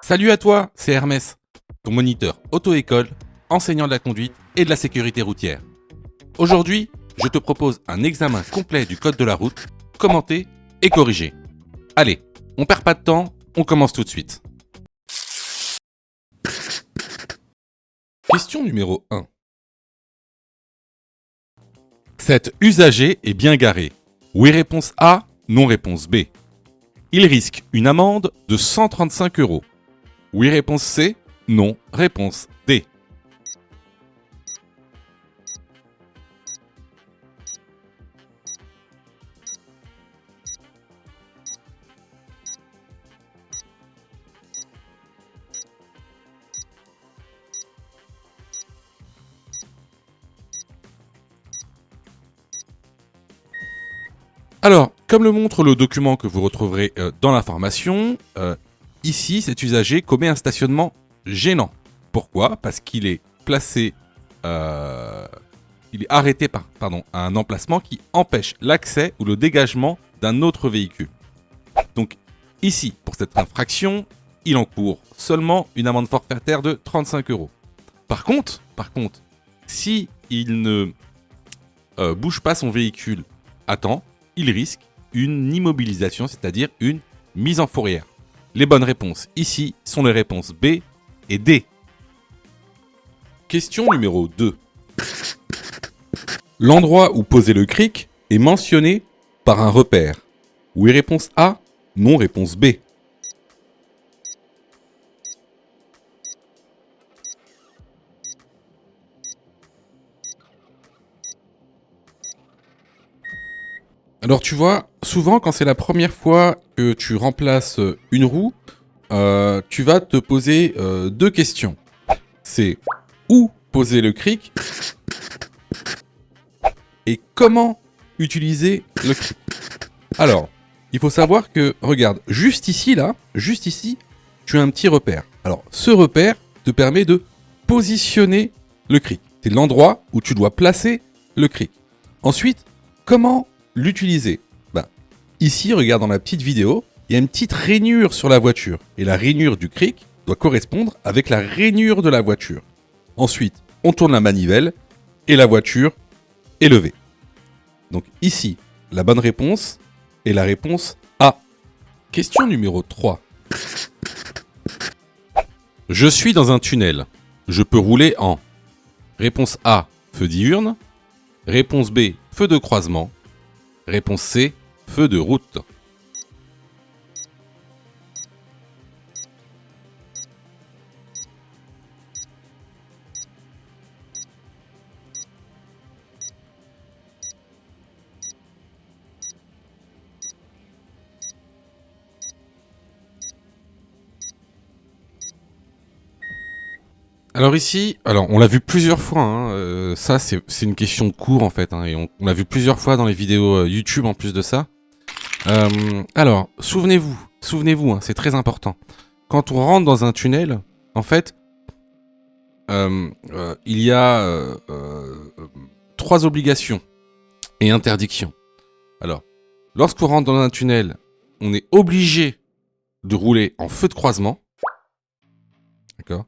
Salut à toi, c'est Hermès, ton moniteur auto-école, enseignant de la conduite et de la sécurité routière. Aujourd'hui, je te propose un examen complet du code de la route, commenté et corrigé. Allez, on perd pas de temps, on commence tout de suite. Question numéro 1. Cet usager est bien garé. Oui, réponse A, non, réponse B. Il risque une amende de 135 €. Oui, réponse C, non, réponse D. Alors, comme le montre le document que vous retrouverez dans l'information, ici, cet usager commet un stationnement gênant. Pourquoi ? Parce qu'il est placé, il est arrêté à un emplacement qui empêche l'accès ou le dégagement d'un autre véhicule. Donc, ici, pour cette infraction, il encourt seulement une amende forfaitaire de 35 €. Par contre, si il ne bouge pas son véhicule à temps, il risque une immobilisation, c'est-à-dire une mise en fourrière. Les bonnes réponses ici sont les réponses B et D. Question numéro 2. L'endroit où poser le cric est mentionné par un repère. Oui, réponse A, non, réponse B. Alors tu vois, souvent quand c'est la première fois que tu remplaces une roue, tu vas te poser deux questions. C'est où poser le cric et comment utiliser le cric. Alors, il faut savoir que, regarde, juste ici, tu as un petit repère. Alors, ce repère te permet de positionner le cric. C'est l'endroit où tu dois placer le cric. Ensuite, comment l'utiliser ? Ici, regarde dans la petite vidéo, il y a une petite rainure sur la voiture. Et la rainure du cric doit correspondre avec la rainure de la voiture. Ensuite, on tourne la manivelle et la voiture est levée. Donc ici, la bonne réponse est la réponse A. Question numéro 3. Je suis dans un tunnel. Je peux rouler en réponse A, feu diurne. Réponse B, feu de croisement. Réponse C, feu de route. Alors ici, on l'a vu plusieurs fois, ça c'est une question de cours en fait, et on l'a vu plusieurs fois dans les vidéos YouTube en plus de ça. Alors, souvenez-vous, c'est très important. Quand on rentre dans un tunnel, en fait, il y a 3 obligations et interdictions. Alors, lorsqu'on rentre dans un tunnel, on est obligé de rouler en feu de croisement. D'accord ?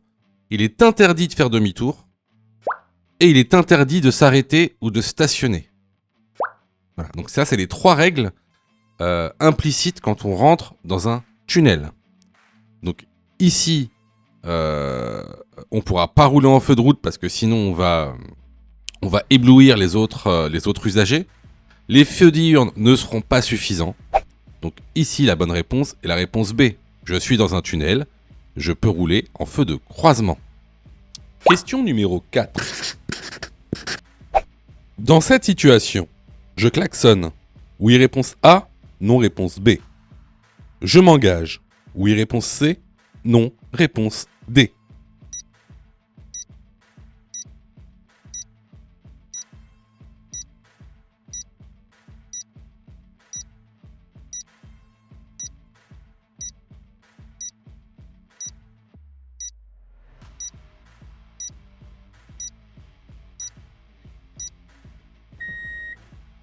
Il est interdit de faire demi-tour et il est interdit de s'arrêter ou de stationner. Voilà, donc ça, c'est les 3 règles implicites quand on rentre dans un tunnel. Donc ici, on pourra pas rouler en feu de route parce que sinon on va éblouir les autres usagers. Les feux diurnes ne seront pas suffisants. Donc ici, la bonne réponse est la réponse B. Je suis dans un tunnel. Je peux rouler en feu de croisement. Question numéro 4. Dans cette situation, je klaxonne. Oui, réponse A. Non, réponse B. Je m'engage. Oui, réponse C. Non, réponse D.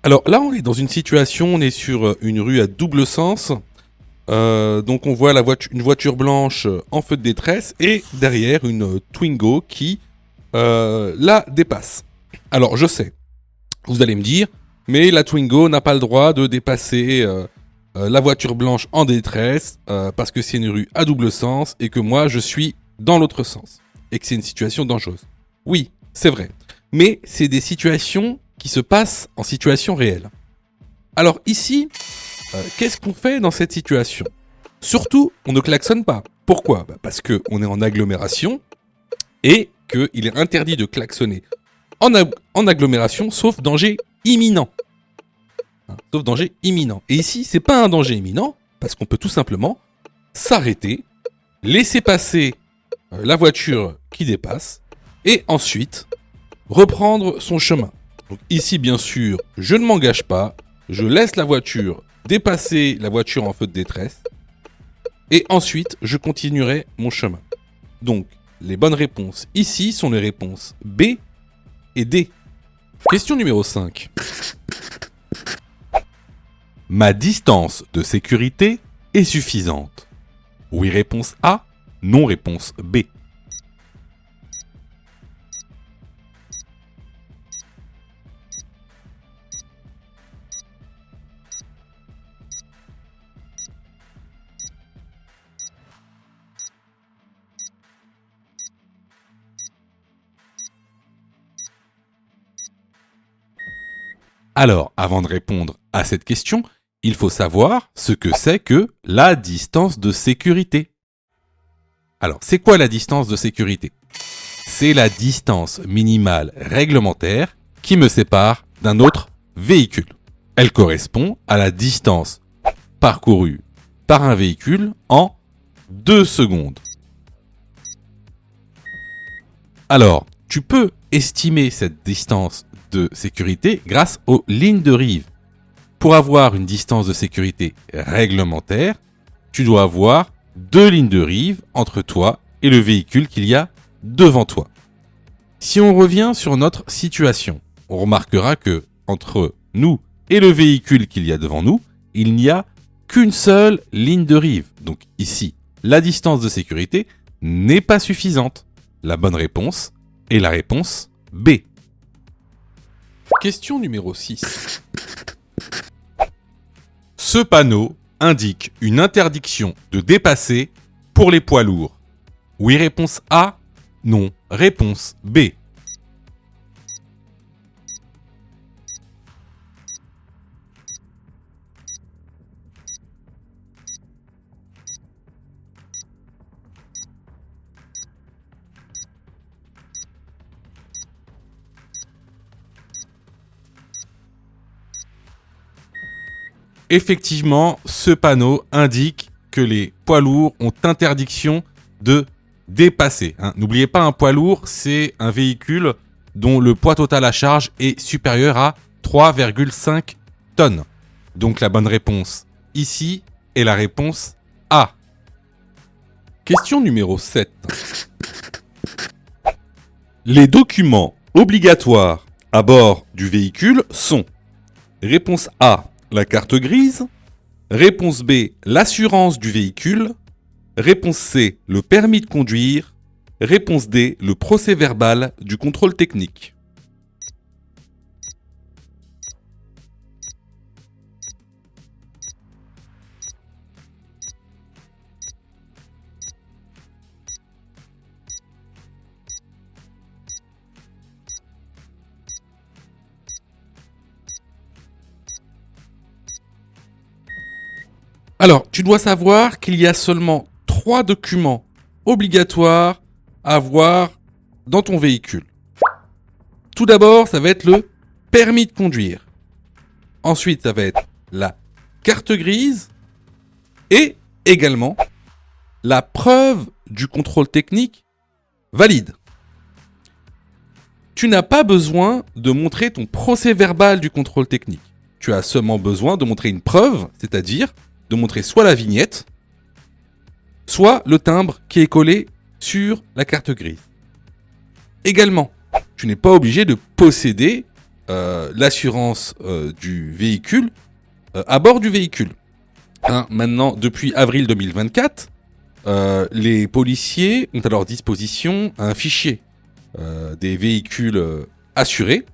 Alors là, on est dans une situation, on est sur une rue à double sens. Donc on voit une voiture blanche en feu de détresse et derrière une Twingo qui la dépasse. Alors je sais, vous allez me dire, mais la Twingo n'a pas le droit de dépasser la voiture blanche en détresse parce que c'est une rue à double sens et que moi je suis dans l'autre sens et que c'est une situation dangereuse. Oui, c'est vrai, mais c'est des situations qui se passent en situation réelle. Alors ici, qu'est-ce qu'on fait dans cette situation ? Surtout, on ne klaxonne pas. Pourquoi ? Parce qu'on est en agglomération et qu'il est interdit de klaxonner en agglomération, sauf danger imminent. Sauf danger imminent. Et ici, c'est pas un danger imminent, parce qu'on peut tout simplement s'arrêter, laisser passer la voiture qui dépasse, et ensuite reprendre son chemin. Donc ici, bien sûr, je ne m'engage pas, je laisse la voiture dépasser la voiture en feu de détresse, et ensuite, je continuerai mon chemin. Donc, les bonnes réponses ici sont les réponses B et D. Question numéro 5. Ma distance de sécurité est suffisante. Oui, réponse A. Non, réponse B. Alors, avant de répondre à cette question, il faut savoir ce que c'est que la distance de sécurité. Alors, c'est quoi la distance de sécurité ? C'est la distance minimale réglementaire qui me sépare d'un autre véhicule. Elle correspond à la distance parcourue par un véhicule en 2 secondes. Alors, tu peux estimer cette distance de sécurité grâce aux lignes de rive. Pour avoir une distance de sécurité réglementaire, tu dois avoir 2 lignes de rive entre toi et le véhicule qu'il y a devant toi. Si on revient sur notre situation, on remarquera que entre nous et le véhicule qu'il y a devant nous, il n'y a qu'une seule ligne de rive. Donc ici, la distance de sécurité n'est pas suffisante. La bonne réponse est la réponse B. Question numéro 6. Ce panneau indique une interdiction de dépasser pour les poids lourds. Oui, réponse A. Non, réponse B. Effectivement, ce panneau indique que les poids lourds ont interdiction de dépasser. N'oubliez pas, un poids lourd, c'est un véhicule dont le poids total à charge est supérieur à 3,5 tonnes. Donc la bonne réponse ici est la réponse A. Question numéro 7. Les documents obligatoires à bord du véhicule sont: réponse A, la carte grise. Réponse B, l'assurance du véhicule. Réponse C, le permis de conduire. Réponse D, le procès-verbal du contrôle technique. Alors, tu dois savoir qu'il y a seulement 3 documents obligatoires à avoir dans ton véhicule. Tout d'abord, ça va être le permis de conduire. Ensuite, ça va être la carte grise et également la preuve du contrôle technique valide. Tu n'as pas besoin de montrer ton procès-verbal du contrôle technique. Tu as seulement besoin de montrer une preuve, c'est-à-dire de montrer soit la vignette, soit le timbre qui est collé sur la carte grise. Également, tu n'es pas obligé de posséder l'assurance du véhicule à bord du véhicule. Hein, maintenant, depuis avril 2024, les policiers ont à leur disposition un fichier des véhicules assurés.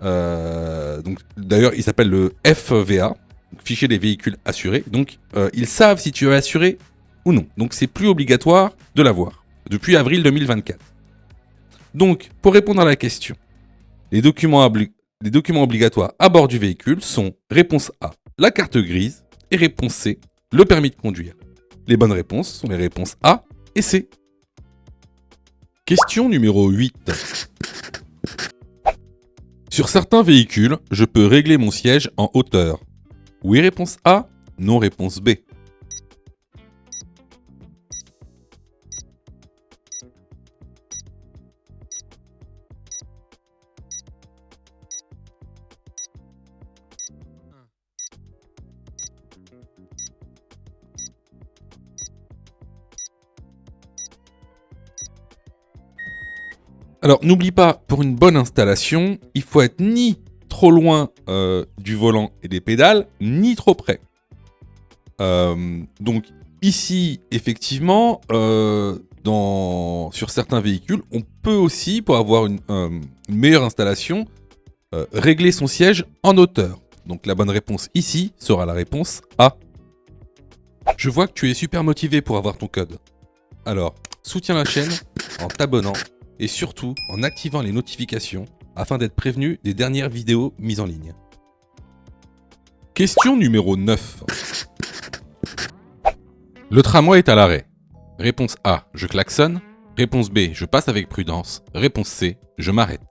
Donc, d'ailleurs, il s'appelle le FVA, donc fichier des véhicules assurés. Donc, ils savent si tu es assuré ou non. Donc, c'est plus obligatoire de l'avoir depuis avril 2024. Donc, pour répondre à la question, les documents obligatoires à bord du véhicule sont réponse A, la carte grise, et réponse C, le permis de conduire. Les bonnes réponses sont les réponses A et C. Question numéro 8. Sur certains véhicules, je peux régler mon siège en hauteur. Oui, réponse A, non, réponse B. Alors, n'oublie pas, pour une bonne installation, il faut être ni trop loin du volant et des pédales, ni trop près. Donc, ici, effectivement, sur certains véhicules, on peut aussi, pour avoir une meilleure installation, régler son siège en hauteur. Donc, la bonne réponse ici sera la réponse A. Je vois que tu es super motivé pour avoir ton code. Alors, soutiens la chaîne en t'abonnant et surtout en activant les notifications afin d'être prévenu des dernières vidéos mises en ligne. Question numéro 9. Le tramway est à l'arrêt. Réponse A, je klaxonne. Réponse B, je passe avec prudence. Réponse C, je m'arrête.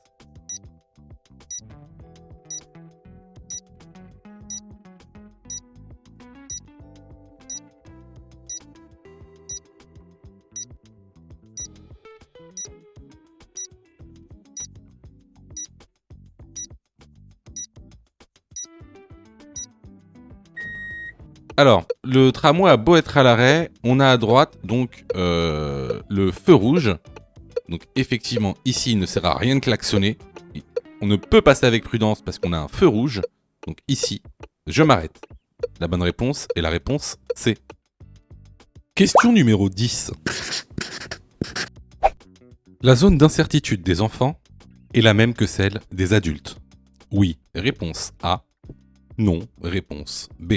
Alors, le tramway a beau être à l'arrêt, on a à droite donc le feu rouge. Donc effectivement, ici, il ne sert à rien de klaxonner. On ne peut passer avec prudence parce qu'on a un feu rouge. Donc ici, je m'arrête. La bonne réponse est la réponse C. Question numéro 10. La zone d'incertitude des enfants est la même que celle des adultes. Oui, réponse A. Non, réponse B.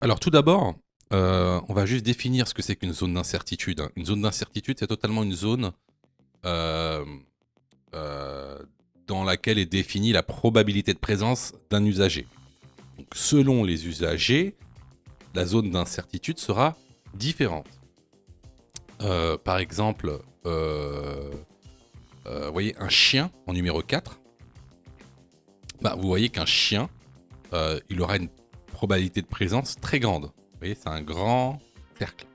Alors tout d'abord, on va juste définir ce que c'est qu'une zone d'incertitude. Une zone d'incertitude, c'est totalement une zone euh, euh, dans laquelle est définie la probabilité de présence d'un usager. Donc, selon les usagers, la zone d'incertitude sera différente. Par exemple, vous voyez un chien en numéro 4. Vous voyez qu'un chien, il aura une probabilité de présence très grande. Vous voyez, c'est un grand cercle.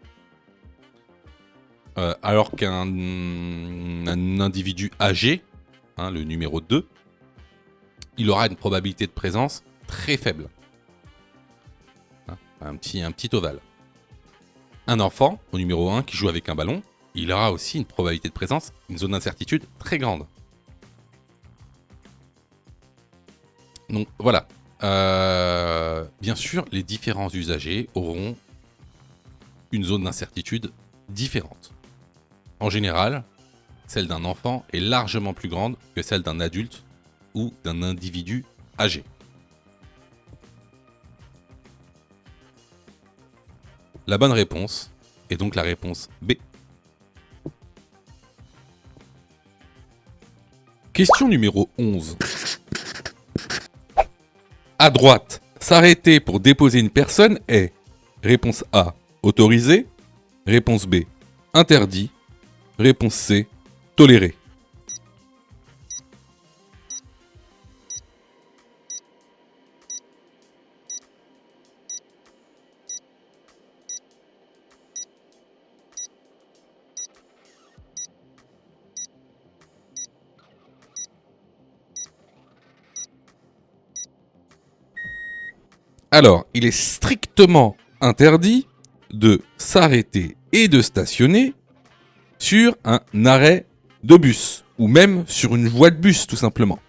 Alors qu'un individu âgé, hein, le numéro 2, il aura une probabilité de présence très faible. Hein, un petit ovale. Un enfant, au numéro 1, qui joue avec un ballon, il aura aussi une probabilité de présence, une zone d'incertitude très grande. Donc voilà. Bien sûr, les différents usagers auront une zone d'incertitude différente. En général, celle d'un enfant est largement plus grande que celle d'un adulte ou d'un individu âgé. La bonne réponse est donc la réponse B. Question numéro 11. À droite, s'arrêter pour déposer une personne est réponse A, autorisé. Réponse B, interdit. Réponse C, toléré. Alors, il est strictement interdit de s'arrêter et de stationner sur un arrêt de bus, ou même sur une voie de bus, tout simplement.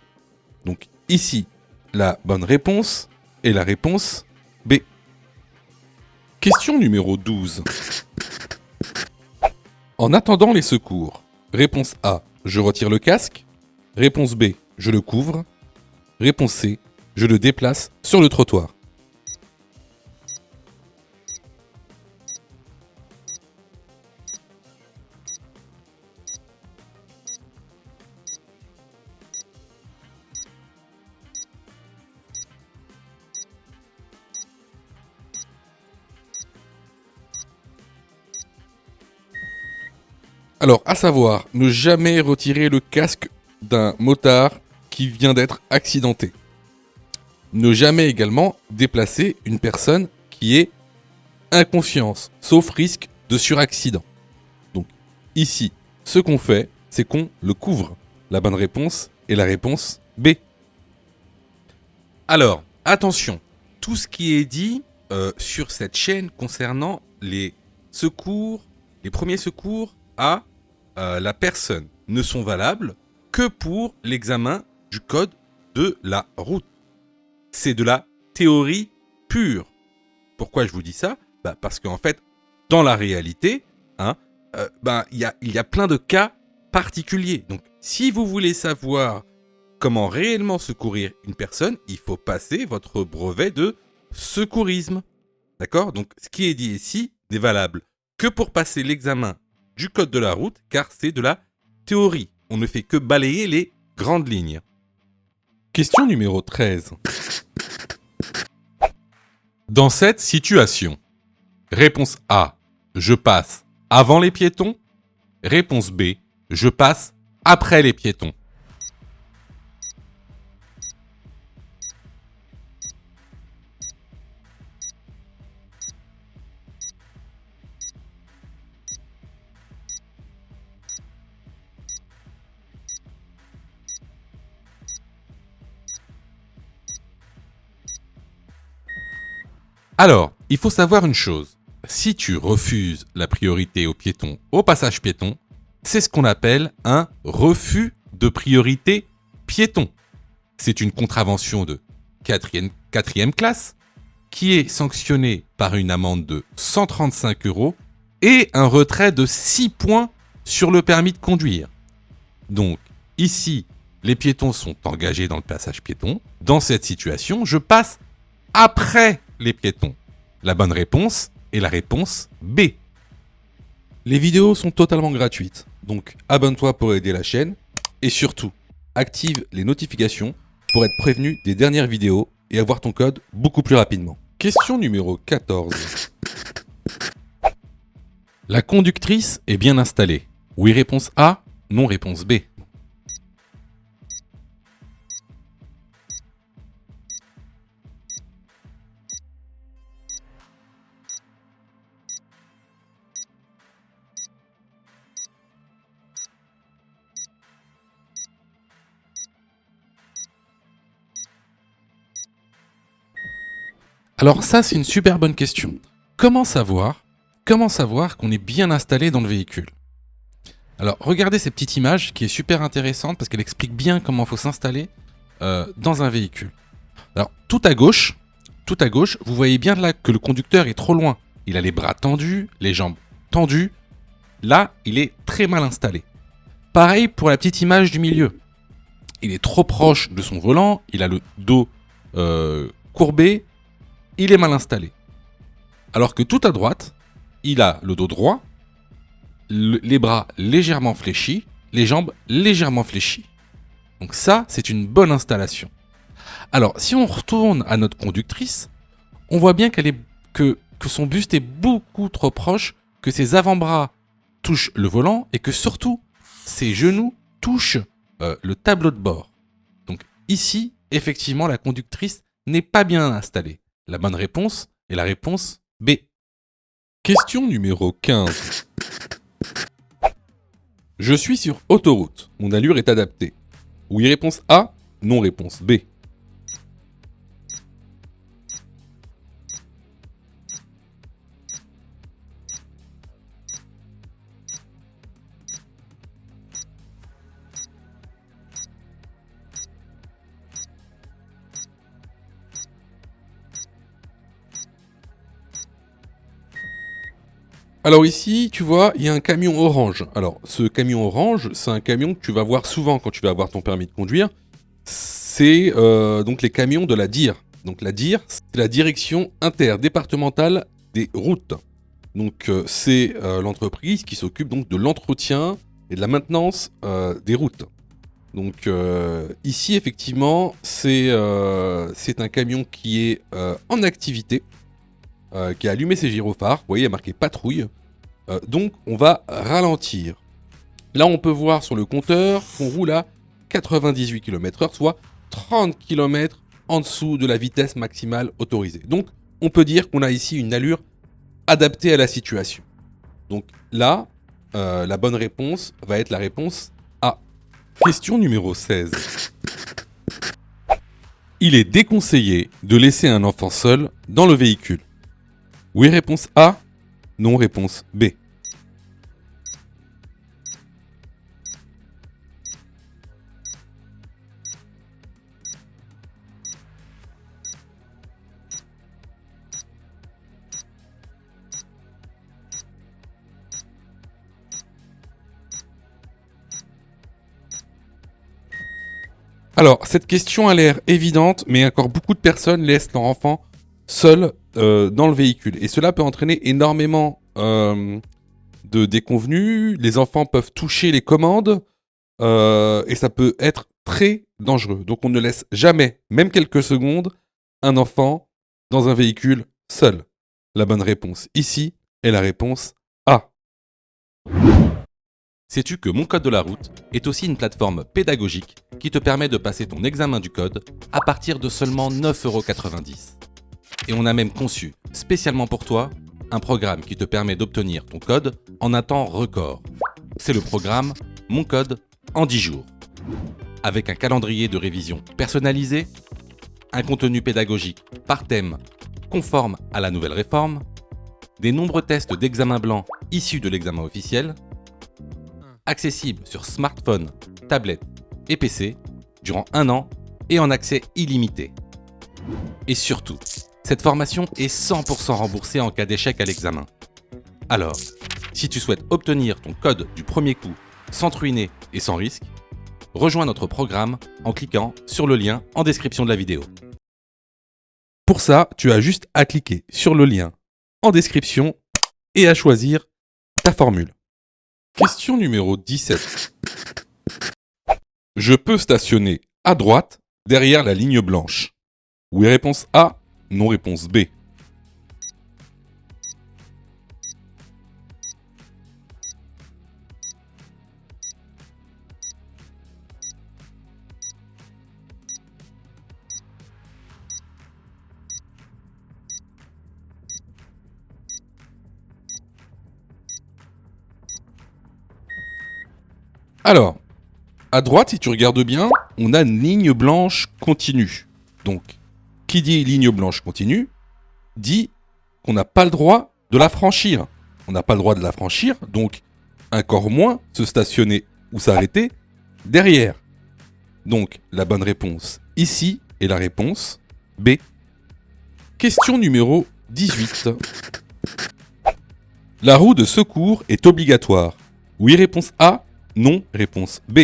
Donc ici, la bonne réponse est la réponse B. Question numéro 12. En attendant les secours, réponse A, je retire le casque. Réponse B, je le couvre. Réponse C, je le déplace sur le trottoir. Alors, à savoir, ne jamais retirer le casque d'un motard qui vient d'être accidenté. Ne jamais également déplacer une personne qui est inconsciente, sauf risque de suraccident. Donc, ici, ce qu'on fait, c'est qu'on le couvre. La bonne réponse est la réponse B. Alors, attention, tout ce qui est dit sur cette chaîne concernant les secours, les premiers secours à la personne ne sont valables que pour l'examen du code de la route. C'est de la théorie pure. Pourquoi je vous dis ça ? Parce qu'en fait, dans la réalité, il y a plein de cas particuliers. Donc, si vous voulez savoir comment réellement secourir une personne, il faut passer votre brevet de secourisme. D'accord ? Donc, ce qui est dit ici n'est valable que pour passer l'examen du code de la route, car c'est de la théorie. On ne fait que balayer les grandes lignes. Question numéro 13. Dans cette situation, réponse A, je passe avant les piétons. Réponse B, je passe après les piétons. Alors, il faut savoir une chose. Si tu refuses la priorité aux piétons au passage piéton, c'est ce qu'on appelle un refus de priorité piéton. C'est une contravention de quatrième classe qui est sanctionnée par une amende de 135 € et un retrait de 6 points sur le permis de conduire. Donc, ici, les piétons sont engagés dans le passage piéton. Dans cette situation, je passe après les piétons. La bonne réponse est la réponse B. Les vidéos sont totalement gratuites, donc abonne-toi pour aider la chaîne et surtout, active les notifications pour être prévenu des dernières vidéos et avoir ton code beaucoup plus rapidement. Question numéro 14. La conductrice est bien installée. Oui, réponse A. Non, réponse B. Alors ça, c'est une super bonne question. Comment savoir qu'on est bien installé dans le véhicule ? Alors, regardez cette petite image qui est super intéressante parce qu'elle explique bien comment il faut s'installer dans un véhicule. Alors, tout à gauche, vous voyez bien là que le conducteur est trop loin. Il a les bras tendus, les jambes tendues. Là, il est très mal installé. Pareil pour la petite image du milieu. Il est trop proche de son volant, il a le dos courbé, il est mal installé. Alors que tout à droite, il a le dos droit, les bras légèrement fléchis, les jambes légèrement fléchies. Donc ça, c'est une bonne installation. Alors, si on retourne à notre conductrice, on voit bien que son buste est beaucoup trop proche, que ses avant-bras touchent le volant et que surtout, ses genoux touchent le tableau de bord. Donc ici, effectivement, la conductrice n'est pas bien installée. La bonne réponse est la réponse B. Question numéro 15. Je suis sur autoroute. Mon allure est adaptée. Oui, réponse A. Non, réponse B. Alors ici, tu vois, il y a un camion orange. Alors, ce camion orange, c'est un camion que tu vas voir souvent quand tu vas avoir ton permis de conduire. C'est donc les camions de la DIR. Donc la DIR, c'est la direction interdépartementale des routes. Donc c'est l'entreprise qui s'occupe donc de l'entretien et de la maintenance des routes. Donc ici effectivement c'est un camion qui est en activité, qui a allumé ses gyrophares. Vous voyez, il y a marqué patrouille. Donc on va ralentir. Là on peut voir sur le compteur qu'on roule à 98 km/h, soit 30 km en dessous de la vitesse maximale autorisée. Donc on peut dire qu'on a ici une allure adaptée à la situation. Donc là, la bonne réponse va être la réponse A. Question numéro 16. Il est déconseillé de laisser un enfant seul dans le véhicule. Oui, réponse A. Non, réponse B. Alors, cette question a l'air évidente, mais encore beaucoup de personnes laissent leur enfant seul dans le véhicule. Et cela peut entraîner énormément de déconvenues. Les enfants peuvent toucher les commandes et ça peut être très dangereux. Donc on ne laisse jamais, même quelques secondes, un enfant dans un véhicule seul. La bonne réponse ici est la réponse A. Sais-tu que Mon Code de la route est aussi une plateforme pédagogique qui te permet de passer ton examen du code à partir de seulement 9,90 €. Et on a même conçu, spécialement pour toi, un programme qui te permet d'obtenir ton code en un temps record. C'est le programme Mon Code en 10 jours. Avec un calendrier de révision personnalisé, un contenu pédagogique par thème conforme à la nouvelle réforme, des nombreux tests d'examen blanc issus de l'examen officiel, accessible sur smartphone, tablette et PC durant 1 an et en accès illimité. Et surtout, cette formation est 100% remboursée en cas d'échec à l'examen. Alors, si tu souhaites obtenir ton code du premier coup sans te ruiner et sans risque, rejoins notre programme en cliquant sur le lien en description de la vidéo. Pour ça, tu as juste à cliquer sur le lien en description et à choisir ta formule. Question numéro 17. Je peux stationner à droite derrière la ligne blanche. Oui, réponse A. Non, réponse B. Alors, à droite, si tu regardes bien, on a une ligne blanche continue. Donc, qui dit ligne blanche continue, dit qu'on n'a pas le droit de la franchir. On n'a pas le droit de la franchir, donc encore moins se stationner ou s'arrêter derrière. Donc, la bonne réponse ici est la réponse B. Question numéro 18. La roue de secours est obligatoire. Oui, réponse A. Non, réponse B.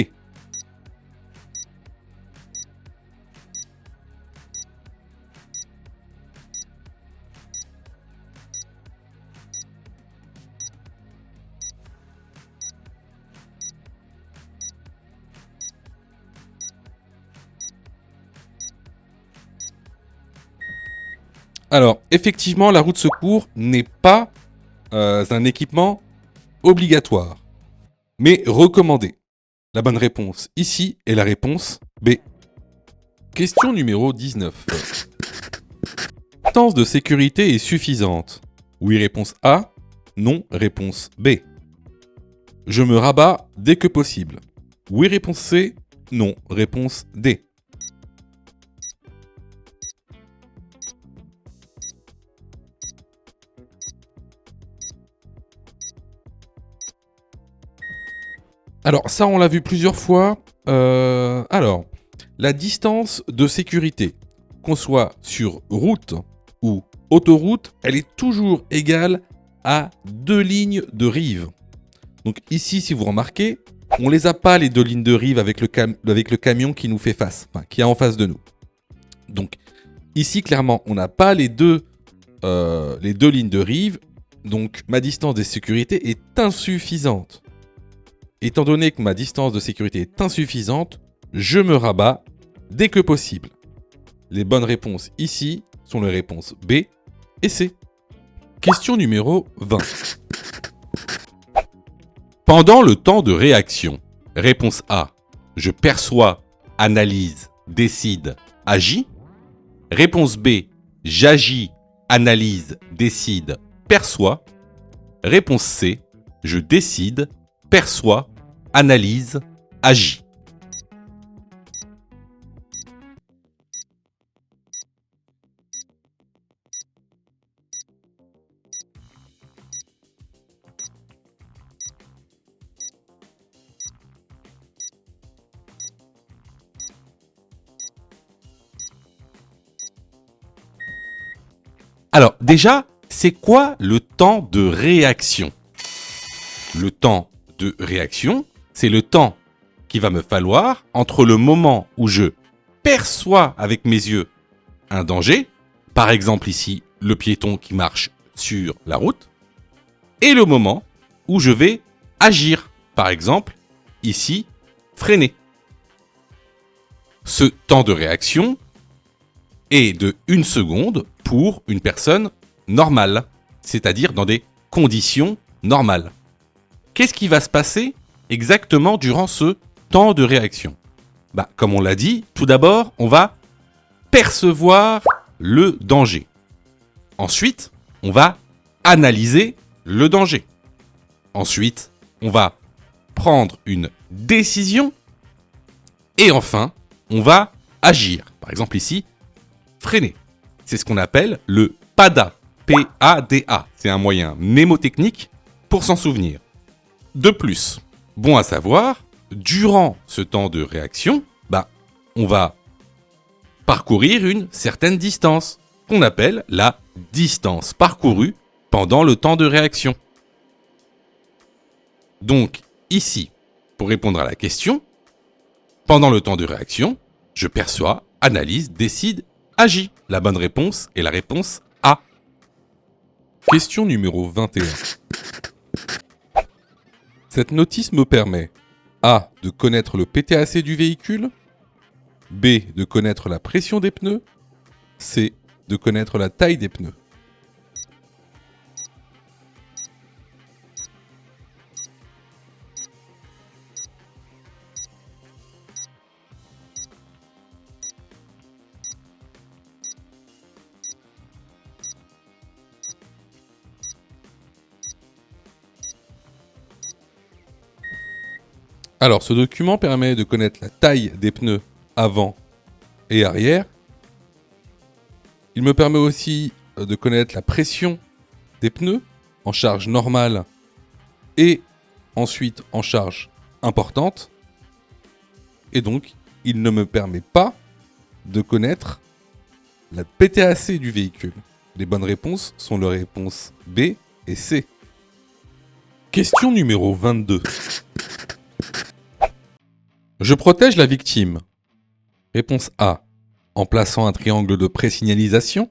Alors, effectivement, la roue de secours n'est pas un équipement obligatoire, mais recommandé. La bonne réponse ici est la réponse B. Question numéro 19. La distance de sécurité est suffisante. Oui, réponse A. Non, réponse B. Je me rabats dès que possible. Oui, réponse C. Non, réponse D. Alors, ça, on l'a vu plusieurs fois. Alors, la distance de sécurité, qu'on soit sur route ou autoroute, elle est toujours égale a 2 lignes de rive. Donc ici, si vous remarquez, on les a pas les 2 lignes de rive avec le camion qui nous fait face, enfin, qui est en face de nous. Donc ici, clairement, on n'a pas les deux lignes de rive. Donc ma distance de sécurité est insuffisante. Étant donné que ma distance de sécurité est insuffisante, je me rabats dès que possible. Les bonnes réponses ici sont les réponses B et C. Question numéro 20. Pendant le temps de réaction, réponse A, je perçois, analyse, décide, agis. Réponse B, j'agis, analyse, décide, perçois. Réponse C, je décide, perçois, analyse, agis. Alors déjà, c'est quoi le temps de réaction ? Le temps de réaction, c'est le temps qu'il va me falloir entre le moment où je perçois avec mes yeux un danger, par exemple ici le piéton qui marche sur la route, et le moment où je vais agir, par exemple ici freiner. Ce temps de réaction est de 1 seconde pour une personne normale, c'est-à-dire dans des conditions normales. Qu'est-ce qui va se passer exactement durant ce temps de réaction ? Comme on l'a dit, tout d'abord, on va percevoir le danger. Ensuite, on va analyser le danger. Ensuite, on va prendre une décision. Et enfin, on va agir. Par exemple ici, freiner. C'est ce qu'on appelle le PADA. P-A-D-A. C'est un moyen mnémotechnique pour s'en souvenir. De plus, bon à savoir, durant ce temps de réaction, on va parcourir une certaine distance, qu'on appelle la distance parcourue pendant le temps de réaction. Donc, ici, pour répondre à la question, pendant le temps de réaction, je perçois, analyse, décide, agis. La bonne réponse est la réponse A. Question numéro 21. Cette notice me permet A. de connaître le PTAC du véhicule, B. de connaître la pression des pneus, C. de connaître la taille des pneus. Alors, ce document permet de connaître la taille des pneus avant et arrière. Il me permet aussi de connaître la pression des pneus en charge normale et ensuite en charge importante. Et donc, il ne me permet pas de connaître la PTAC du véhicule. Les bonnes réponses sont les réponses B et C. Question numéro 22. Je protège la victime. Réponse A, en plaçant un triangle de présignalisation.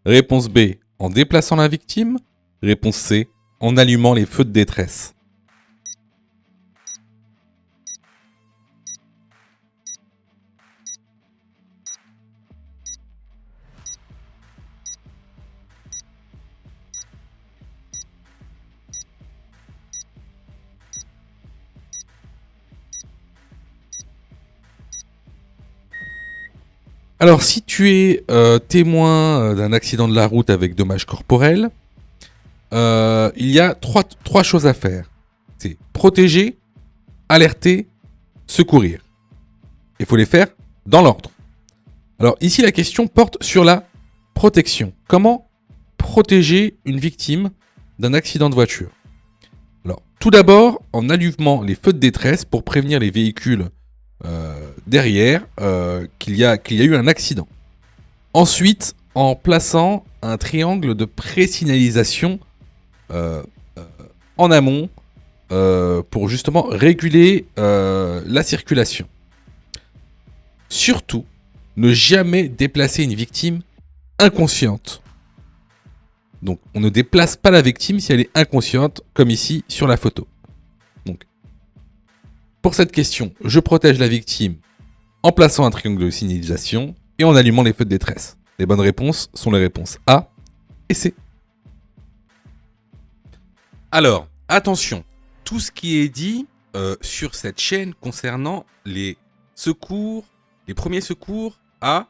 Réponse B, en déplaçant la victime. Réponse C, en allumant les feux de détresse. Alors, si tu es témoin d'un accident de la route avec dommages corporels, il y a trois choses à faire. C'est protéger, alerter, secourir. Il faut les faire dans l'ordre. Alors ici, la question porte sur la protection. Comment protéger une victime d'un accident de voiture ? Alors, tout d'abord, en allumant les feux de détresse pour prévenir les véhicules derrière qu'il y a eu un accident. Ensuite, en plaçant un triangle de présignalisation en amont pour justement réguler la circulation. Surtout, ne jamais déplacer une victime inconsciente. Donc, on ne déplace pas la victime si elle est inconsciente, comme ici sur la photo. Donc, pour cette question, je protège la victime en plaçant un triangle de signalisation et en allumant les feux de détresse. Les bonnes réponses sont les réponses A et C. Alors, attention, tout ce qui est dit sur cette chaîne concernant les secours, les premiers secours à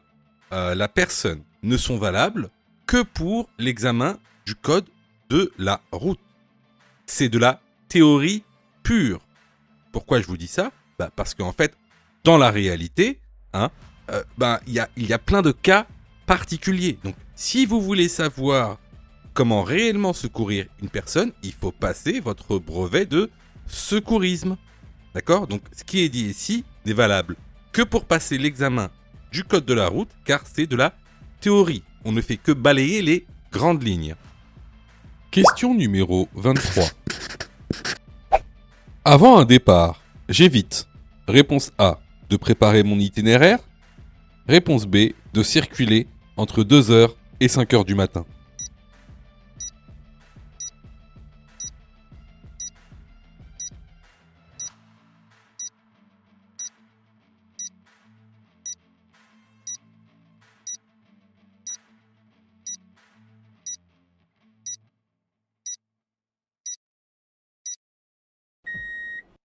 la personne ne sont valables que pour l'examen du code de la route. C'est de la théorie pure. Pourquoi je vous dis ça ? Parce qu'en fait, dans la réalité, il y a plein de cas particuliers. Donc, si vous voulez savoir comment réellement secourir une personne, il faut passer votre brevet de secourisme. D'accord ? Donc, ce qui est dit ici n'est valable que pour passer l'examen du code de la route, car c'est de la théorie. On ne fait que balayer les grandes lignes. Question numéro 23. Avant un départ, j'évite. Réponse A, de préparer mon itinéraire. Réponse B, de circuler entre 2h et 5h du matin.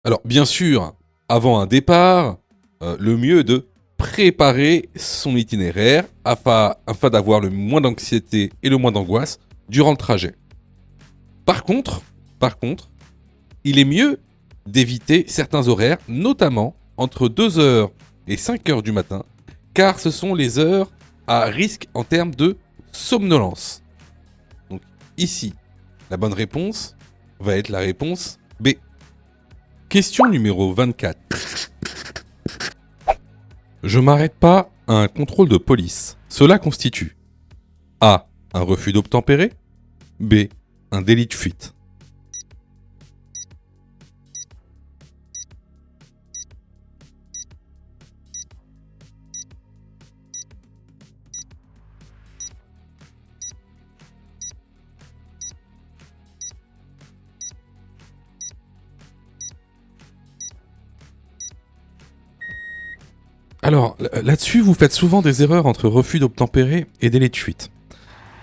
Alors, bien sûr, avant un départ, le mieux est de préparer son itinéraire afin d'avoir le moins d'anxiété et le moins d'angoisse durant le trajet. Par contre, il est mieux d'éviter certains horaires, notamment entre 2h et 5h du matin, car ce sont les heures à risque en termes de somnolence. Donc ici, la bonne réponse va être la réponse B. Question numéro 24. Je m'arrête pas à un contrôle de police. Cela constitue A. Un refus d'obtempérer. B. Un délit de fuite. Alors, là-dessus, vous faites souvent des erreurs entre refus d'obtempérer et délit de fuite.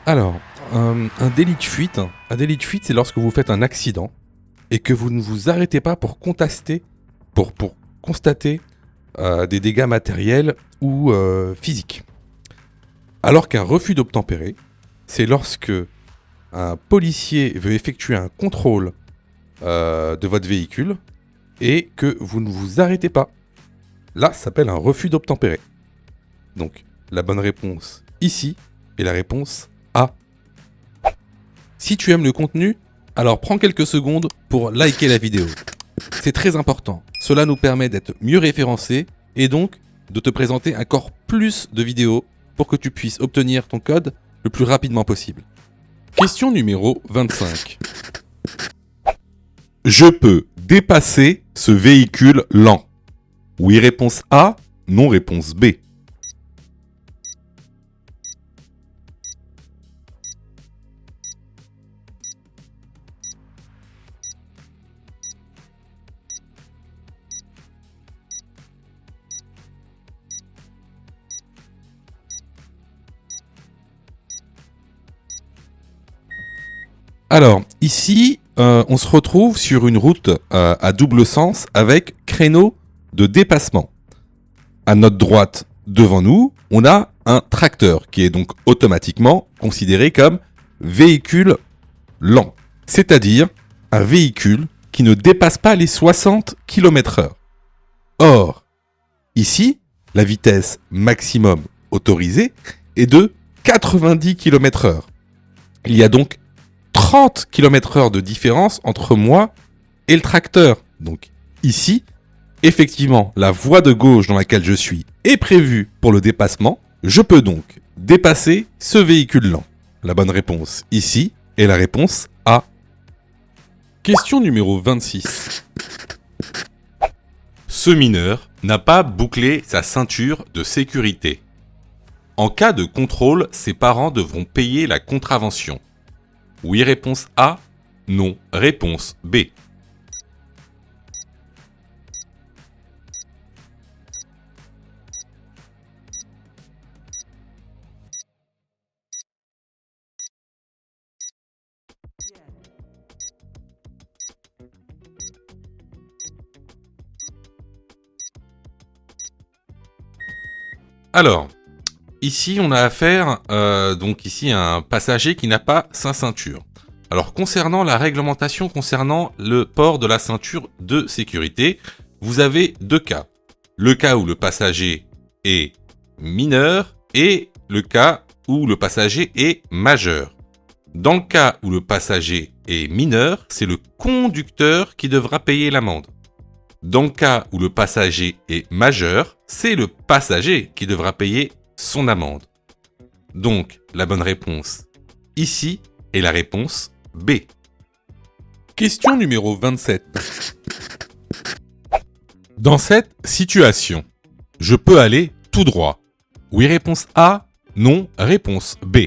Alors, un délit de fuite, c'est lorsque vous faites un accident et que vous ne vous arrêtez pas pour constater des dégâts matériels ou physiques. Alors qu'un refus d'obtempérer, c'est lorsque un policier veut effectuer un contrôle de votre véhicule et que vous ne vous arrêtez pas. Là, ça s'appelle un refus d'obtempérer. Donc, la bonne réponse ici est la réponse A. Si tu aimes le contenu, alors prends quelques secondes pour liker la vidéo. C'est très important. Cela nous permet d'être mieux référencés et donc de te présenter encore plus de vidéos pour que tu puisses obtenir ton code le plus rapidement possible. Question numéro 25. Je peux dépasser ce véhicule lent. Oui, réponse A. Non, réponse B. Alors, ici, on se retrouve sur une route à double sens avec créneau de dépassement. À notre droite, devant nous, on a un tracteur qui est donc automatiquement considéré comme véhicule lent, c'est-à-dire un véhicule qui ne dépasse pas les 60 km/h. Or, ici, la vitesse maximum autorisée est de 90 km/h. Il y a donc 30 km/h de différence entre moi et le tracteur. Donc ici, effectivement, la voie de gauche dans laquelle je suis est prévue pour le dépassement. Je peux donc dépasser ce véhicule lent. La bonne réponse ici est la réponse A. Question numéro 26. Ce mineur n'a pas bouclé sa ceinture de sécurité. En cas de contrôle, ses parents devront payer la contravention. Oui, réponse A. Non, réponse B. Alors, ici on a affaire donc ici à un passager qui n'a pas sa ceinture. Alors concernant la réglementation concernant le port de la ceinture de sécurité, vous avez deux cas. Le cas où le passager est mineur et le cas où le passager est majeur. Dans le cas où le passager est mineur, c'est le conducteur qui devra payer l'amende. Dans le cas où le passager est majeur, c'est le passager qui devra payer son amende. Donc, la bonne réponse ici est la réponse B. Question numéro 27. Dans cette situation, je peux aller tout droit. Oui, réponse A. Non, réponse B.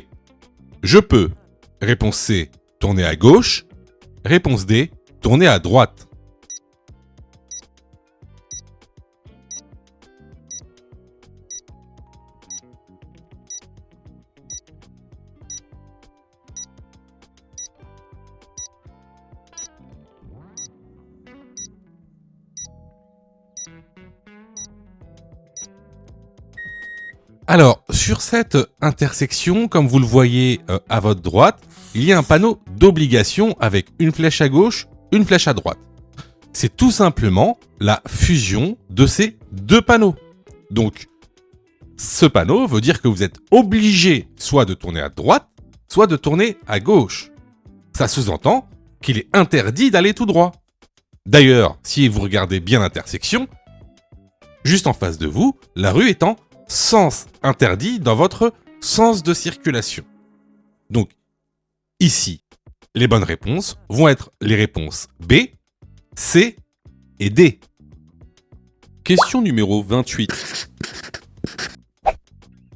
Je peux. Réponse C. Tourner à gauche. Réponse D. Tourner à droite. Alors, sur cette intersection, comme vous le voyez à votre droite, il y a un panneau d'obligation avec une flèche à gauche, une flèche à droite. C'est tout simplement la fusion de ces deux panneaux. Donc, ce panneau veut dire que vous êtes obligé soit de tourner à droite, soit de tourner à gauche. Ça sous-entend qu'il est interdit d'aller tout droit. D'ailleurs, si vous regardez bien l'intersection, juste en face de vous, la rue est en sens interdit dans votre sens de circulation. Donc, ici, les bonnes réponses vont être les réponses B, C et D. Question numéro 28.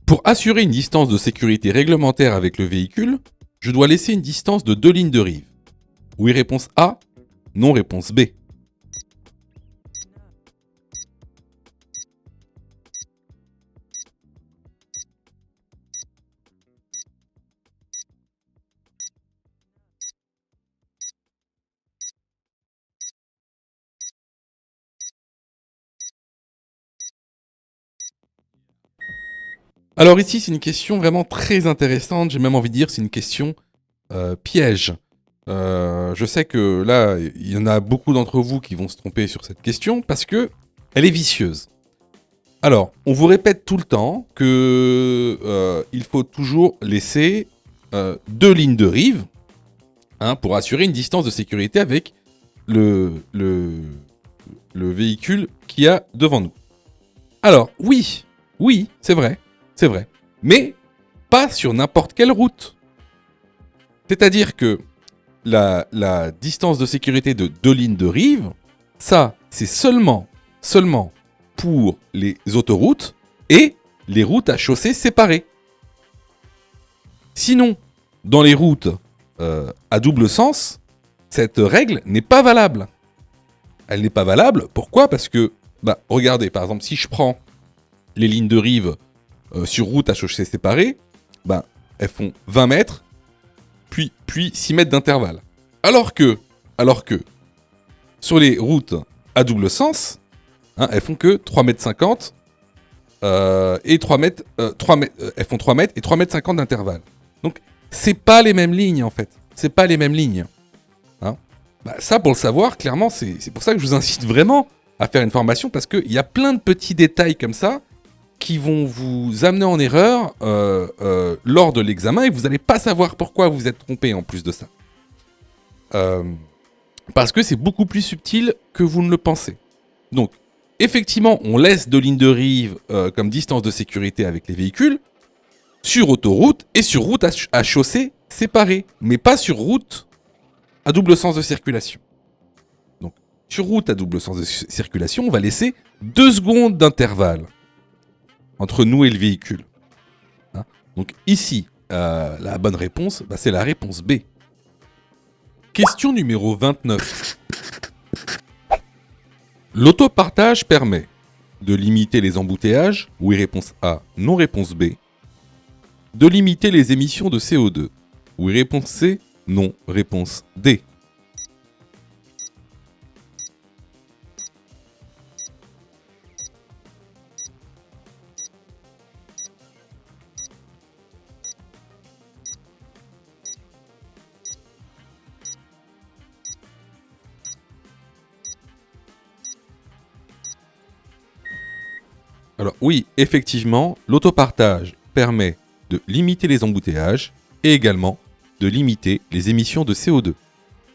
Pour assurer une distance de sécurité réglementaire avec le véhicule, je dois laisser une distance de 2 lignes de rive. Oui, réponse A. Non, réponse B. Alors ici, c'est une question vraiment très intéressante. J'ai même envie de dire c'est une question piège. Je sais que là, il y en a beaucoup d'entre vous qui vont se tromper sur cette question parce que elle est vicieuse. Alors, on vous répète tout le temps que il faut toujours laisser 2 lignes de rive pour assurer une distance de sécurité avec le véhicule qu'il y a devant nous. Alors, oui, c'est vrai, mais pas sur n'importe quelle route. C'est-à-dire que la distance de sécurité de 2 lignes de rive, ça, c'est seulement pour les autoroutes et les routes à chaussée séparées. Sinon, dans les routes à double sens, cette règle n'est pas valable. Elle n'est pas valable, pourquoi ? Parce que, regardez, par exemple, si je prends les lignes de rive sur route à chaussée séparée, elles font 20 mètres, puis 6 mètres d'intervalle. Alors que, sur les routes à double sens, elles font que 3,50 m et 3 mètres, elles font 3 mètres et 3,50 m d'intervalle. Donc, c'est pas les mêmes lignes, en fait. C'est pas les mêmes lignes. Ça, pour le savoir, clairement, c'est pour ça que je vous incite vraiment à faire une formation, parce qu'il y a plein de petits détails comme ça qui vont vous amener en erreur lors de l'examen, et vous n'allez pas savoir pourquoi vous êtes trompé en plus de ça. Parce que c'est beaucoup plus subtil que vous ne le pensez. Donc, effectivement, on laisse 2 lignes de rive comme distance de sécurité avec les véhicules sur autoroute et sur route à chaussée séparée, mais pas sur route à double sens de circulation. sur route à double sens de circulation, on va laisser 2 secondes d'intervalle entre nous et le véhicule. Hein, donc ici, la bonne réponse, c'est la réponse B. Question numéro 29. L'autopartage permet de limiter les embouteillages, oui réponse A, non réponse B. De limiter les émissions de CO2, oui réponse C, non réponse D. Alors oui, effectivement, l'autopartage permet de limiter les embouteillages et également de limiter les émissions de CO2.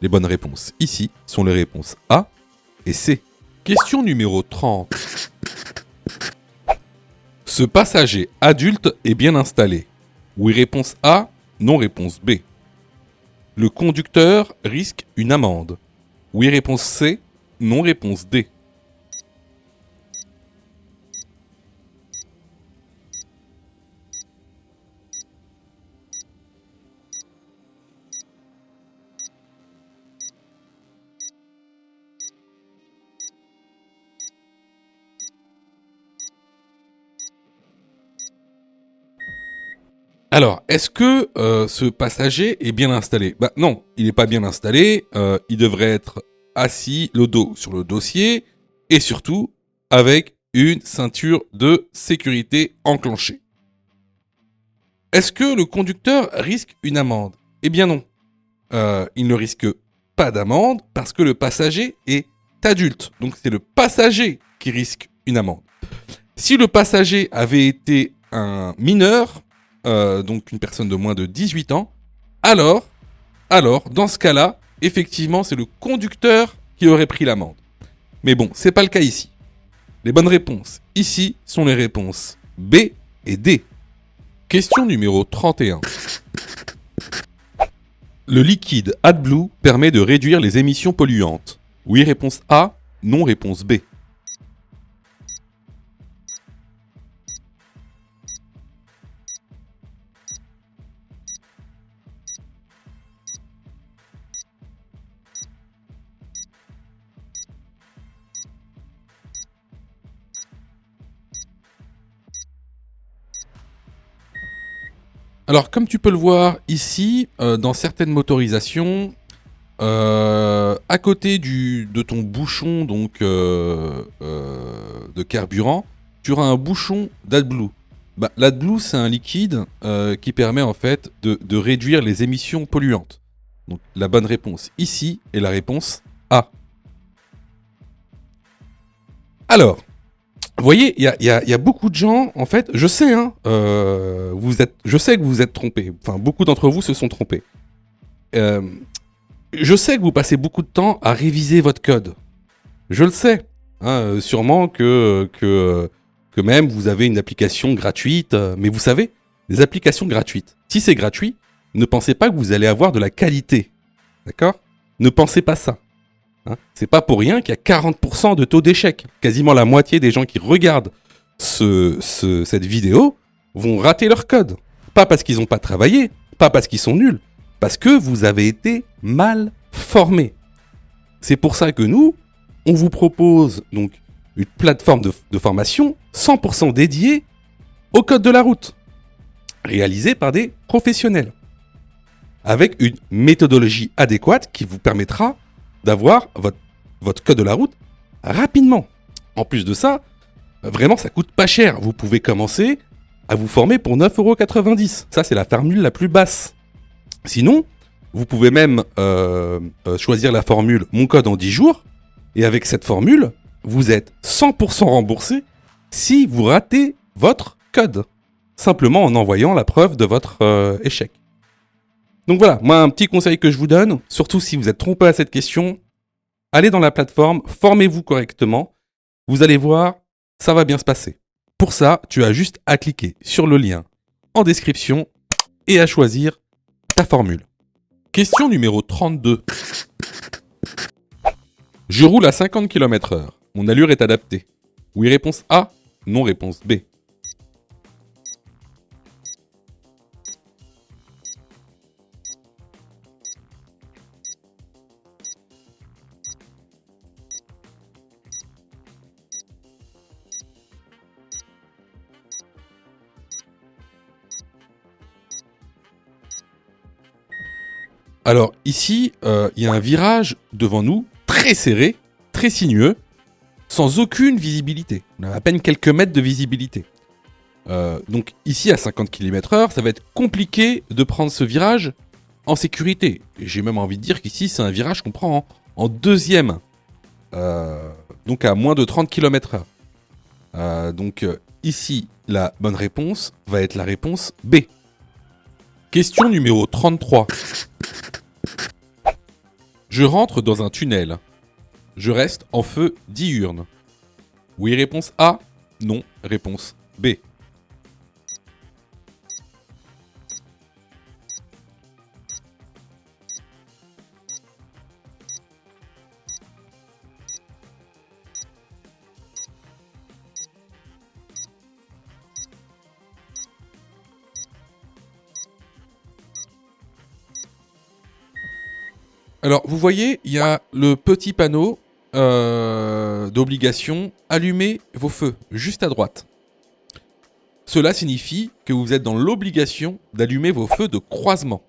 Les bonnes réponses ici sont les réponses A et C. Question numéro 30. Ce passager adulte est bien installé. Oui, réponse A, non, réponse B. Le conducteur risque une amende. Oui, réponse C, non, réponse D. Alors, est-ce que ce passager est bien installé ? Non, il n'est pas bien installé. Il devrait être assis, le dos sur le dossier, et surtout avec une ceinture de sécurité enclenchée. Est-ce que le conducteur risque une amende ? Eh bien non. Il ne risque pas d'amende parce que le passager est adulte. Donc c'est le passager qui risque une amende. Si le passager avait été un mineur, donc une personne de moins de 18 ans, alors, dans ce cas-là, effectivement, c'est le conducteur qui aurait pris l'amende. Mais bon, c'est pas le cas ici. Les bonnes réponses ici sont les réponses B et D. Question numéro 31. Le liquide AdBlue permet de réduire les émissions polluantes. Oui, réponse A, non, réponse B. Alors, comme tu peux le voir ici, dans certaines motorisations, à côté de ton bouchon donc, de carburant, tu auras un bouchon d'AdBlue. L'AdBlue, c'est un liquide qui permet en fait de réduire les émissions polluantes. Donc, la bonne réponse ici est la réponse A. Alors, vous voyez, il y a beaucoup de gens, en fait, je sais, je sais que vous êtes trompés. Enfin, beaucoup d'entre vous se sont trompés. Je sais que vous passez beaucoup de temps à réviser votre code. Je le sais. Sûrement que même vous avez une application gratuite. Mais vous savez, les applications gratuites, si c'est gratuit, ne pensez pas que vous allez avoir de la qualité. D'accord ? Ne pensez pas ça. C'est pas pour rien qu'il y a 40% de taux d'échec. Quasiment la moitié des gens qui regardent cette vidéo vont rater leur code. Pas parce qu'ils n'ont pas travaillé, pas parce qu'ils sont nuls, parce que vous avez été mal formés. C'est pour ça que nous, on vous propose donc une plateforme de formation 100% dédiée au code de la route, réalisée par des professionnels, avec une méthodologie adéquate qui vous permettra d'avoir votre code de la route rapidement. En plus de ça, vraiment ça coûte pas cher. Vous pouvez commencer à vous former pour 9,90 €. Ça c'est la formule la plus basse. Sinon, vous pouvez même choisir la formule Mon code en 10 jours. Et avec cette formule, vous êtes 100% remboursé si vous ratez votre code. Simplement en envoyant la preuve de votre échec. Donc voilà, moi un petit conseil que je vous donne, surtout si vous êtes trompé à cette question, allez dans la plateforme, formez-vous correctement, vous allez voir, ça va bien se passer. Pour ça, tu as juste à cliquer sur le lien en description et à choisir ta formule. Question numéro 32. Je roule à 50 km/h. Mon allure est adaptée. Oui, réponse A. Non, réponse B. Alors ici, il y a un virage devant nous, très serré, très sinueux, sans aucune visibilité. On a à peine quelques mètres de visibilité. Donc ici, à 50 km/h, ça va être compliqué de prendre ce virage en sécurité. Et j'ai même envie de dire qu'ici, c'est un virage qu'on prend en deuxième. Donc à moins de 30 km/h. Donc ici, la bonne réponse va être la réponse B. Question numéro 33. Je rentre dans un tunnel. Je reste en feu diurne. Oui, réponse A. Non, réponse B. Alors, vous voyez, il y a le petit panneau d'obligation « Allumez vos feux » juste à droite. Cela signifie que vous êtes dans l'obligation d'allumer vos feux de croisement.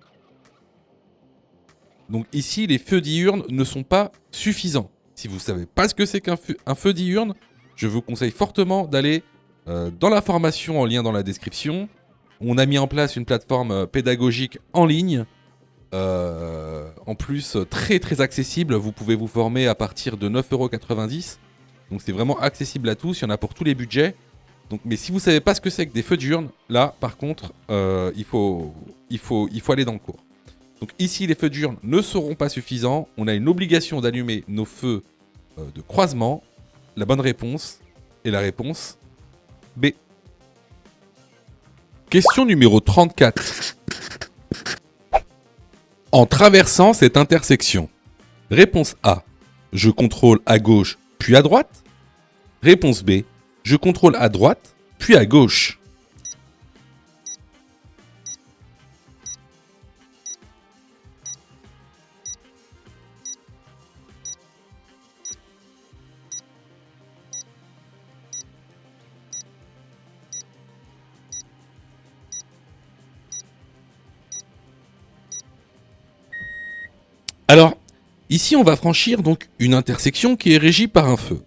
Donc ici, les feux diurnes ne sont pas suffisants. Si vous ne savez pas ce que c'est qu'un feu diurne, je vous conseille fortement d'aller dans la formation en lien dans la description. On a mis en place une plateforme pédagogique en ligne. En plus, très très accessible. Vous pouvez vous former à partir de 9,90 €. Donc c'est vraiment accessible à tous. Il y en a pour tous les budgets. Donc, mais si vous ne savez pas ce que c'est que des feux diurnes, là par contre, il faut aller dans le cours. Donc ici, les feux diurnes ne seront pas suffisants. On a une obligation d'allumer nos feux de croisement. La bonne réponse est la réponse B. Question numéro 34. En traversant cette intersection. Réponse A. Je contrôle à gauche puis à droite. Réponse B. Je contrôle à droite puis à gauche. Alors, ici on va franchir donc une intersection qui est régie par un feu.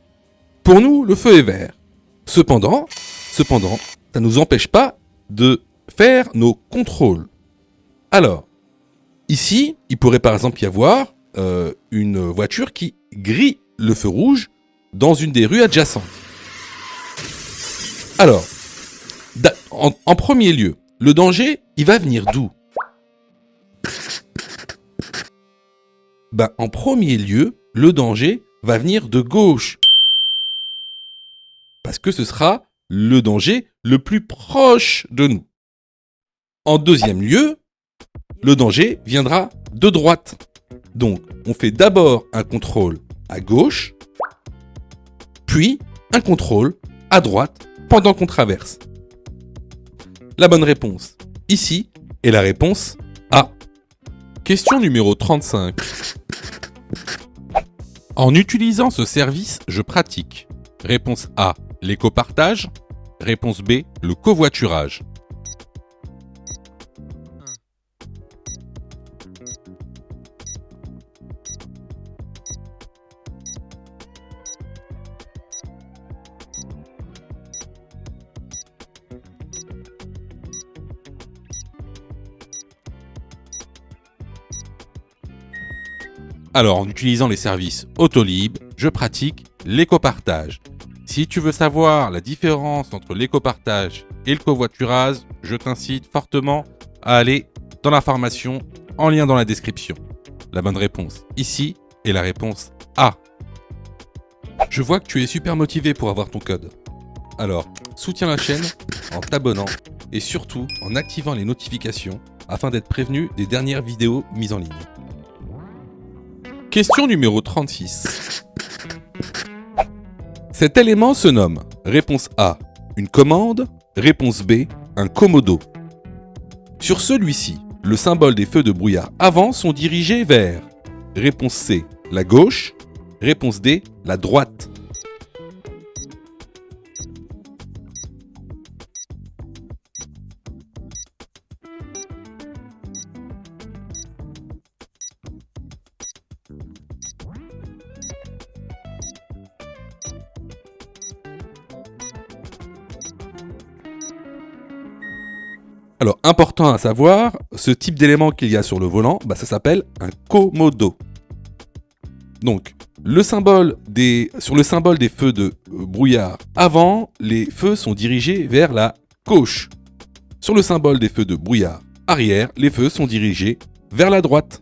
Pour nous, le feu est vert. Cependant, ça ne nous empêche pas de faire nos contrôles. Alors, ici, il pourrait par exemple y avoir une voiture qui grille le feu rouge dans une des rues adjacentes. Alors, en premier lieu, le danger, il va venir d'où ? En premier lieu, le danger va venir de gauche. Parce que ce sera le danger le plus proche de nous. En deuxième lieu, le danger viendra de droite. Donc, on fait d'abord un contrôle à gauche, puis un contrôle à droite pendant qu'on traverse. La bonne réponse ici est la réponse A. Question numéro 35. En utilisant ce service, je pratique. Réponse A, l'éco-partage. Réponse B, le covoiturage. Alors, en utilisant les services Autolib, je pratique l'éco-partage. Si tu veux savoir la différence entre l'éco-partage et le covoiturage, je t'incite fortement à aller dans la formation en lien dans la description. La bonne réponse ici est la réponse A. Je vois que tu es super motivé pour avoir ton code. Alors, soutiens la chaîne en t'abonnant et surtout en activant les notifications afin d'être prévenu des dernières vidéos mises en ligne. Question numéro 36. Cet élément se nomme réponse A, une commande, réponse B, un commodo. Sur celui-ci, le symbole des feux de brouillard avant sont dirigés vers réponse C, la gauche, réponse D, la droite. Alors, important à savoir, ce type d'élément qu'il y a sur le volant, ça s'appelle un commodo. Donc, sur le symbole des feux de brouillard avant, les feux sont dirigés vers la gauche. Sur le symbole des feux de brouillard arrière, les feux sont dirigés vers la droite.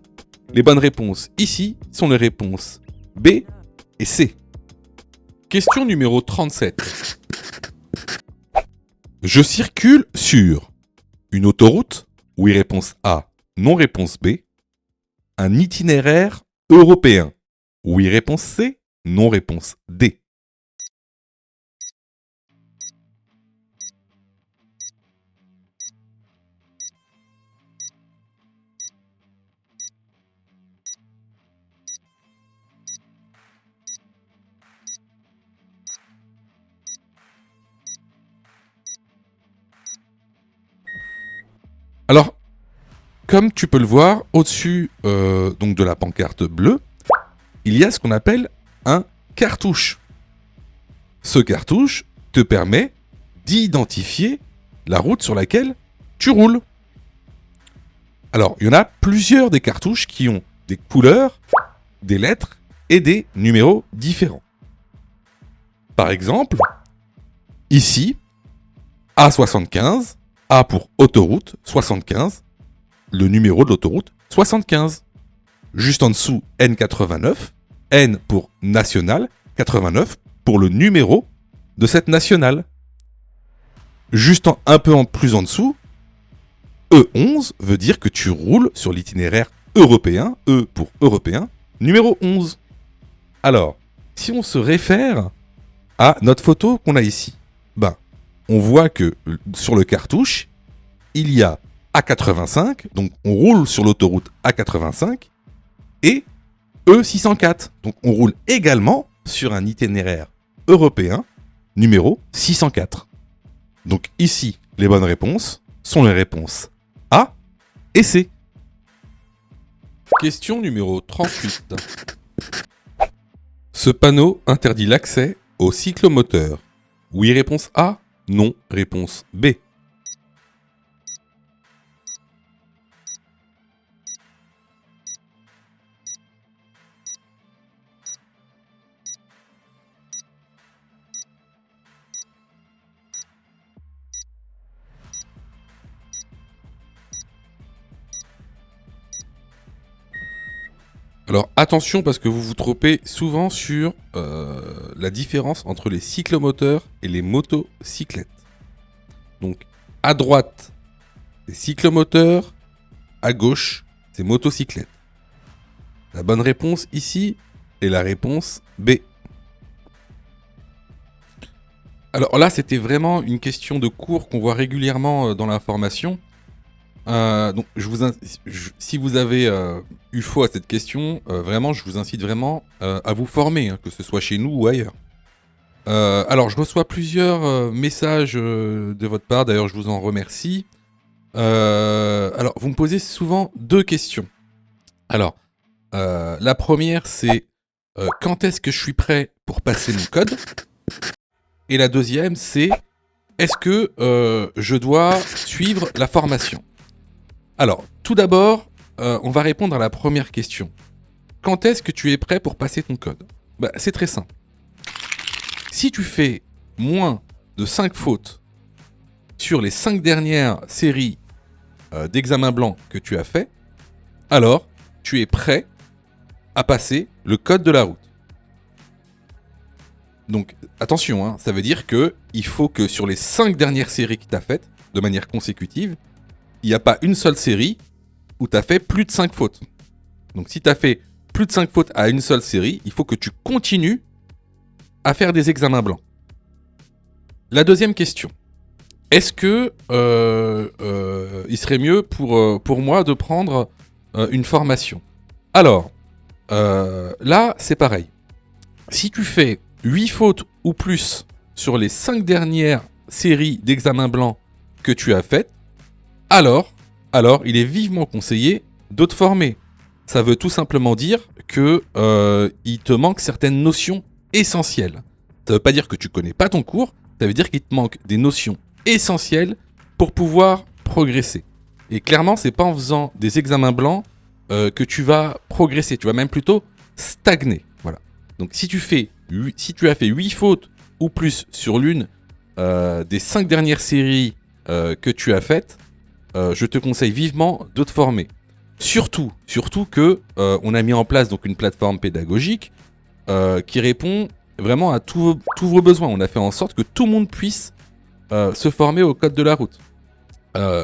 Les bonnes réponses ici sont les réponses B et C. Question numéro 37. Je circule sur une autoroute, oui réponse A, non réponse B. Un itinéraire européen, oui réponse C, non réponse D. Alors, comme tu peux le voir, au-dessus donc de la pancarte bleue, il y a ce qu'on appelle un cartouche. Ce cartouche te permet d'identifier la route sur laquelle tu roules. Alors, il y en a plusieurs des cartouches qui ont des couleurs, des lettres et des numéros différents. Par exemple, ici, A75, A pour autoroute 75, le numéro de l'autoroute 75. Juste en dessous, N89, N pour nationale, 89 pour le numéro de cette nationale. Juste un peu plus en dessous, E11 veut dire que tu roules sur l'itinéraire européen, E pour européen, numéro 11. Alors, si on se réfère à notre photo qu'on a ici, on voit que sur le cartouche, il y a A85, donc on roule sur l'autoroute A85, et E604, donc on roule également sur un itinéraire européen numéro 604. Donc ici, les bonnes réponses sont les réponses A et C. Question numéro 38. Ce panneau interdit l'accès au cyclomoteur. Oui, réponse A. Non, réponse B. Alors attention parce que vous vous trompez souvent sur la différence entre les cyclomoteurs et les motocyclettes. Donc à droite, c'est cyclomoteur, à gauche, c'est motocyclette. La bonne réponse ici est la réponse B. Alors là, c'était vraiment une question de cours qu'on voit régulièrement dans la formation. Donc, si vous avez eu faux à cette question, vraiment, je vous incite vraiment à vous former, hein, que ce soit chez nous ou ailleurs. Alors, je reçois plusieurs messages de votre part, d'ailleurs, je vous en remercie. Alors, vous me posez souvent deux questions. Alors, la première, c'est quand est-ce que je suis prêt pour passer mon code ? Et la deuxième, c'est est-ce que je dois suivre la formation ? Alors, tout d'abord, on va répondre à la première question. Quand est-ce que tu es prêt pour passer ton code ? C'est très simple. Si tu fais moins de 5 fautes sur les 5 dernières séries d'examen blanc que tu as fait, alors tu es prêt à passer le code de la route. Donc, attention, hein, ça veut dire qu'il faut que sur les 5 dernières séries que tu as faites, de manière consécutive, il n'y a pas une seule série où tu as fait plus de 5 fautes. Donc si tu as fait plus de 5 fautes à une seule série, il faut que tu continues à faire des examens blancs. La deuxième question. Est-ce que il serait mieux pour moi de prendre une formation? Alors, là, c'est pareil. Si tu fais 8 fautes ou plus sur les 5 dernières séries d'examens blancs que tu as faites, alors, il est vivement conseillé de te former. Ça veut tout simplement dire que il te manque certaines notions essentielles. Ça veut pas dire que tu connais pas ton cours, ça veut dire qu'il te manque des notions essentielles pour pouvoir progresser. Et clairement, c'est pas en faisant des examens blancs que tu vas progresser, tu vas même plutôt stagner. Voilà. Donc si tu as fait 8 fautes ou plus sur l'une des 5 dernières séries que tu as faites, je te conseille vivement de te former. Surtout que on a mis en place donc une plateforme pédagogique qui répond vraiment à tous vos besoins. On a fait en sorte que tout le monde puisse se former au code de la route.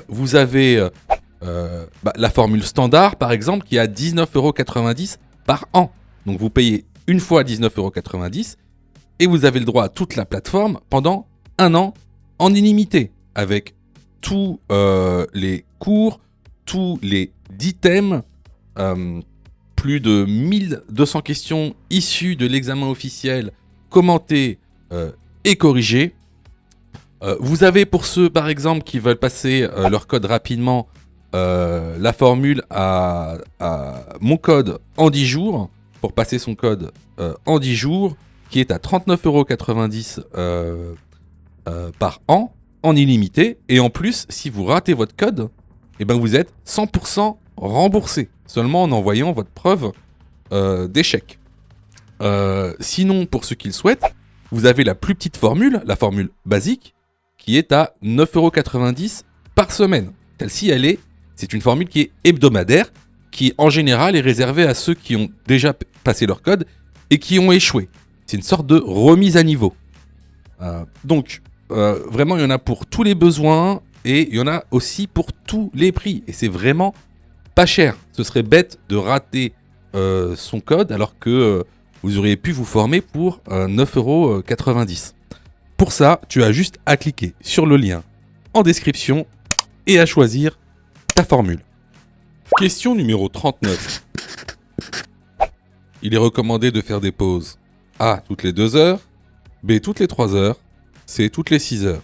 Vous avez la formule standard, par exemple, qui est à 19,90 € par an. Donc vous payez une fois 19,90 € et vous avez le droit à toute la plateforme pendant un an en illimité, avec tous les cours, tous les 10 thèmes, plus de 1200 questions issues de l'examen officiel, commentées et corrigées. Vous avez pour ceux par exemple qui veulent passer leur code rapidement la formule à mon code en 10 jours pour passer son code en 10 jours qui est à 39,90 € par an en illimité, et en plus si vous ratez votre code, eh ben vous êtes 100% remboursé seulement en envoyant votre preuve d'échec. Sinon, pour ceux qui le souhaitent, vous avez la plus petite formule, la formule basique, qui est à 9,90 € par semaine. Celle-ci, c'est une formule qui est hebdomadaire, qui en général est réservée à ceux qui ont déjà passé leur code et qui ont échoué. C'est une sorte de remise à niveau. Donc, vraiment, il y en a pour tous les besoins et il y en a aussi pour tous les prix. Et c'est vraiment pas cher. Ce serait bête de rater son code alors que vous auriez pu vous former pour 9,90 €. Pour ça, tu as juste à cliquer sur le lien en description et à choisir ta formule. Question numéro 39. Il est recommandé de faire des pauses A toutes les 2 heures, B toutes les 3 heures, C toutes les 6 heures.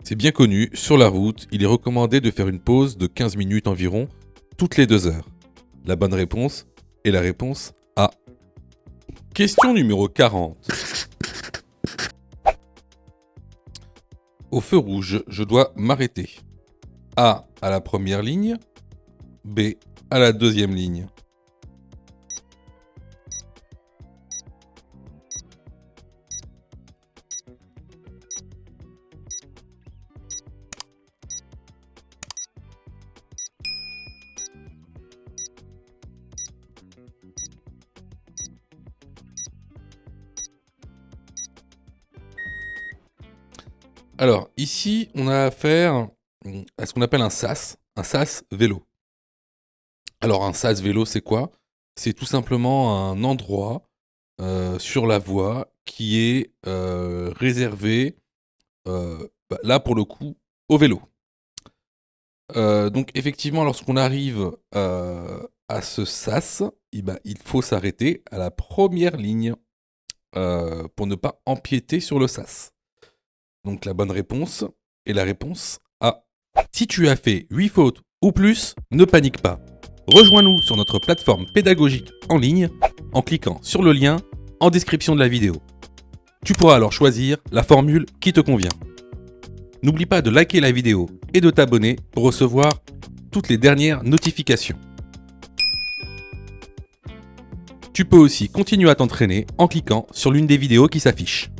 C'est bien connu, sur la route, il est recommandé de faire une pause de 15 minutes environ toutes les 2 heures. La bonne réponse est la réponse A. Question numéro 40. Au feu rouge, je dois m'arrêter. A à la première ligne, B à la deuxième ligne. Alors, ici, on a affaire à ce qu'on appelle un sas vélo. Alors, un sas vélo, c'est quoi? C'est tout simplement un endroit sur la voie qui est réservé, là, pour le coup, au vélo. Donc, effectivement, lorsqu'on arrive à ce sas, il faut s'arrêter à la première ligne pour ne pas empiéter sur le sas. Donc la bonne réponse est la réponse A. Si tu as fait 8 fautes ou plus, ne panique pas. Rejoins-nous sur notre plateforme pédagogique en ligne en cliquant sur le lien en description de la vidéo. Tu pourras alors choisir la formule qui te convient. N'oublie pas de liker la vidéo et de t'abonner pour recevoir toutes les dernières notifications. Tu peux aussi continuer à t'entraîner en cliquant sur l'une des vidéos qui s'affichent.